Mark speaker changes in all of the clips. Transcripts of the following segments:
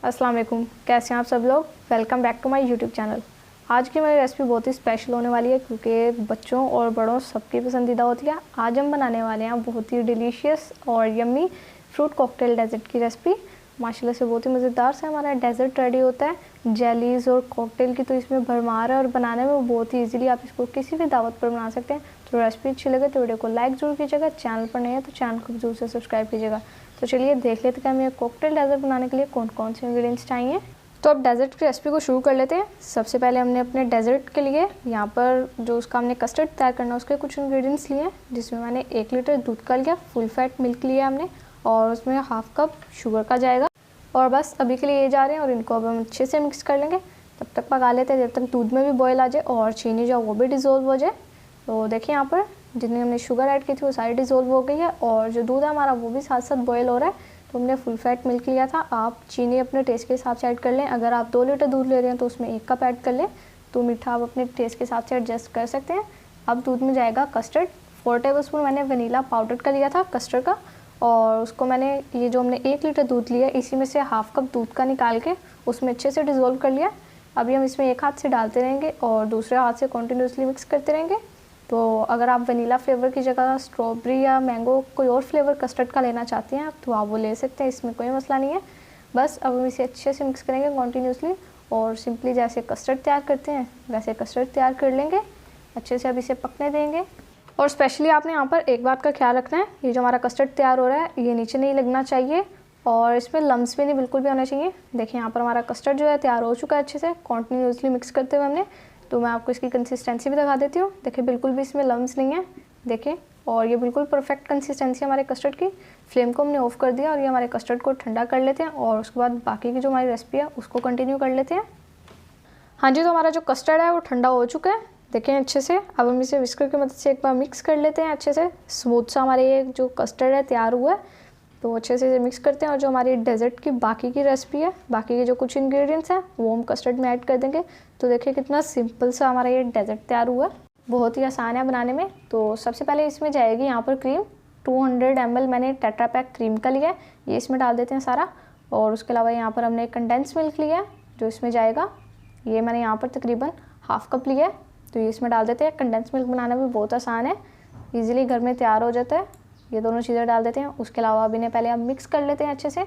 Speaker 1: अस्सलाम वालेकुम, कैसे हैं आप सब लोग। Welcome back to my YouTube channel. आज की मेरी रेसिपी बहुत ही स्पेशल होने वाली है क्योंकि बच्चों और बड़ों सबकी पसंदीदा होती है। आज हम बनाने वाले हैं बहुत ही डिलीशियस और यम्मी फ्रूट कॉकटेल डेजर्ट की रेसिपी। माशाल्लाह से बहुत ही मज़ेदार से हमारा डेजर्ट रेडी होता है। जेलीज़ और कॉकटेल की तो इसमें भरमार है और बनाने में बहुत ही ईजिली आप इसको किसी भी दावत पर बना सकते हैं। तो रेसिपी अच्छी लगे तो वीडियो को लाइक ज़रूर कीजिएगा। चैनल पर नहीं है तो चैनल को जरूर से सब्सक्राइब कीजिएगा। तो चलिए देख लेते हैं कि हमें कॉकटेल डेजर्ट बनाने के लिए कौन कौन से इंग्रेडिएंट्स चाहिए। तो अब डेजर्ट की रेसिपी को शुरू कर लेते हैं। सबसे पहले हमने अपने डेजर्ट के लिए यहाँ पर जो उसका हमने कस्टर्ड तैयार करना है उसके कुछ इंग्रेडिएंट्स लिए हैं, जिसमें मैंने 1 लीटर दूध का लिया, फुल फैट मिल्क लिया हमने और उसमें हाफ कप शुगर का जाएगा। और बस अभी के लिए ये जा रहे हैं और इनको अब हम अच्छे से मिक्स कर लेंगे। तब तक पका लेते हैं जब तक दूध में भी बॉयल आ जाए और चीनी जो वो भी डिज़ोल्व हो जाए। तो देखिए यहाँ पर जितनी हमने शुगर ऐड की थी वो सारी डिज़ोल्व हो गई है और जो दूध है हमारा वो भी साथ साथ बॉयल हो रहा है। तो हमने फुल फैट मिल्क लिया था। आप चीनी अपने टेस्ट के हिसाब से ऐड कर लें। अगर आप 2 लीटर दूध ले रहे हैं तो उसमें 1 कप ऐड कर लें। तो मीठा आप अपने टेस्ट के हिसाब से एडजस्ट कर सकते हैं। अब दूध में जाएगा कस्टर्ड। 4 टेबलस्पून मैंने वनीला पाउडर का लिया था कस्टर्ड का, और उसको मैंने ये जो हमने 1 लीटर दूध लिया इसी में से हाफ कप दूध का निकाल के उसमें अच्छे से डिज़ोल्व कर लिया। अभी हम इसमें एक हाथ से डालते रहेंगे और दूसरे हाथ से कॉन्टीन्यूसली मिक्स करते रहेंगे। तो अगर आप वनीला फ्लेवर की जगह स्ट्रॉबेरी या मैंगो कोई और फ्लेवर कस्टर्ड का लेना चाहते हैं तो आप वो ले सकते हैं, इसमें कोई मसला नहीं है। बस अब हम इसे अच्छे से मिक्स करेंगे कॉन्टीन्यूसली और सिंपली जैसे कस्टर्ड तैयार करते हैं वैसे कस्टर्ड तैयार कर लेंगे। अच्छे से अब इसे पकने देंगे। और स्पेशली आपने यहाँ पर एक बात का ख्याल रखना है, ये जो हमारा कस्टर्ड तैयार हो रहा है ये नीचे नहीं लगना चाहिए और इसमें लम्स भी नहीं बिल्कुल भी होना चाहिए। देखिए यहाँ पर हमारा कस्टर्ड जो है तैयार हो चुका है अच्छे से कॉन्टीन्यूसली मिक्स करते हुए हमने। तो मैं आपको इसकी कंसिस्टेंसी भी दिखा देती हूँ। देखिए बिल्कुल भी इसमें लम्स नहीं है, देखिए। और ये बिल्कुल परफेक्ट कंसिस्टेंसी हमारे कस्टर्ड की। फ्लेम को हमने ऑफ कर दिया और ये हमारे कस्टर्ड को ठंडा कर लेते हैं और उसके बाद बाकी की जो हमारी रेसिपी है उसको कंटिन्यू कर लेते हैं। हाँ जी, तो हमारा जो कस्टर्ड है वो ठंडा हो चुका है, देखें अच्छे से। अब हम इसे विस्कर की मदद से एक बार मिक्स कर लेते हैं अच्छे से। स्मूथ सा हमारे ये जो कस्टर्ड है तैयार हुआ है। तो अच्छे से इसे मिक्स करते हैं और जो हमारी डेजर्ट की बाकी की रेसिपी है, बाकी के जो कुछ इंग्रेडिएंट्स हैं वो हम कस्टर्ड में ऐड कर देंगे। तो देखिए कितना सिंपल सा हमारा ये डेजर्ट तैयार हुआ है, बहुत ही आसान है बनाने में। तो सबसे पहले इसमें जाएगी यहाँ पर क्रीम। 200 ml मैंने टेट्रा पैक क्रीम का लिया है, ये इसमें डाल देते हैं सारा। और उसके अलावा यहाँ पर हमने कंडेंस मिल्क लिया है जो इसमें जाएगा, ये मैंने यहाँ पर तकरीबन हाफ कप लिया है। तो ये इसमें डाल देते हैं। कंडेंस मिल्क बनाना भी बहुत आसान है, ईजिली घर में तैयार हो जाता है। ये दोनों चीज़ें डाल देते हैं। उसके अलावा अभी ने पहले हम मिक्स कर लेते हैं अच्छे से।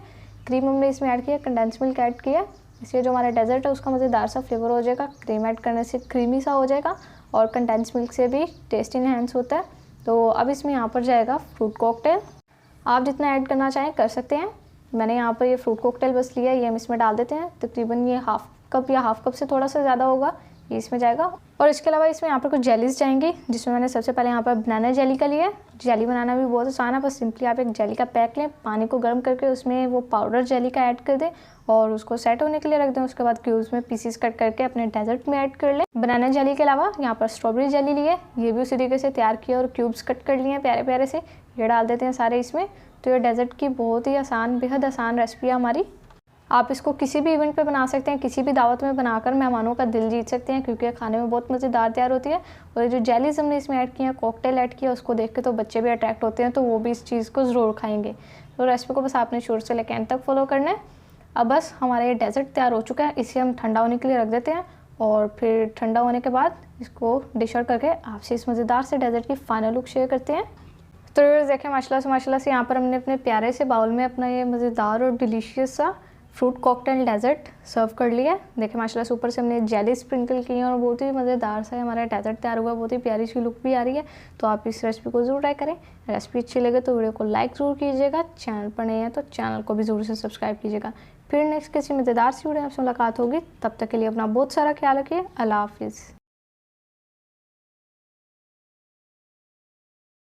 Speaker 1: क्रीम हमने इसमें ऐड किया, कंडेंस मिल्क ऐड किया, इसलिए जो हमारा डेजर्ट है उसका मज़ेदार सा फ्लेवर हो जाएगा। क्रीम ऐड करने से क्रीमी सा हो जाएगा और कंडेंस मिल्क से भी टेस्ट इनहेंस होता है। तो अब इसमें यहाँ पर जाएगा फ्रूट कॉकटेल। आप जितना ऐड करना चाहें कर सकते हैं। मैंने यहाँ पर ये फ्रूट कॉकटेल बस लिया, ये हम इसमें डाल देते हैं। तकरीबन ये हाफ कप या हाफ कप से थोड़ा सा ज़्यादा होगा, ये इसमें जाएगा। और इसके अलावा इसमें यहाँ पर कुछ जेलीज जाएंगी, जिसमें मैंने सबसे पहले यहाँ पर बनाना जेली का लिया है। जेली बनाना भी बहुत आसान है, बस सिंपली आप एक जेली का पैक लें, पानी को गर्म करके उसमें वो पाउडर जेली का ऐड कर दें और उसको सेट होने के लिए रख दें। उसके बाद क्यूब्स में पीसीस कट करके अपने डेजर्ट में ऐड कर लें। बनाना जेली के अलावा यहाँ पर स्ट्रॉबेरी जेली ली है, ये भी उसी तरीके से तैयार किया और क्यूब्स कट कर लिए हैं प्यारे प्यारे से, ये डाल देते हैं सारे इसमें। तो ये डेजर्ट की बहुत ही आसान, बेहद आसान रेसिपी है हमारी। आप इसको किसी भी इवेंट पे बना सकते हैं, किसी भी दावत में बनाकर मेहमानों का दिल जीत सकते हैं क्योंकि खाने में बहुत मज़ेदार तैयार होती है। और जो जेलीज हमने इसमें ऐड किया, कॉकटेल ऐड किया, उसको देख के तो बच्चे भी अट्रैक्ट होते हैं, तो वो भी इस चीज़ को ज़रूर खाएंगे। तो रेसिपी को बस आपने शुरू से लेकर एंड तक फॉलो करना है। अब बस हमारा ये डेजर्ट तैयार हो चुका है, इसे हम ठंडा होने के लिए रख देते हैं और फिर ठंडा होने के बाद इसको डिश आउट करके आपसे इस मज़ेदार से डेजर्ट की फाइनल लुक शेयर करते हैं। तो देखें माशाल्लाह से यहाँ पर हमने अपने प्यारे से बाउल में अपना ये मज़ेदार और डिलीशियस सा फ्रूट कॉकटेल डेजर्ट सर्व कर लिया है। देखिए माशाल्लाह से ऊपर से हमने जेली स्प्रिंकल की है और बहुत ही मज़ेदार सा हमारा डेजर्ट तैयार हुआ है, बहुत ही प्यारी सी लुक भी आ रही है। तो आप इस रेसिपी को ज़रूर ट्राई करें। रेसिपी अच्छी लगे तो वीडियो को लाइक ज़रूर कीजिएगा। चैनल पर नहीं है तो चैनल को भी ज़रूर से सब्सक्राइब कीजिएगा। फिर नेक्स्ट किसी मज़ेदार सी वीडियो आपसे मुलाकात होगी, तब तक के लिए अपना बहुत सारा ख्याल रखिए। अल्लाह हाफिज़।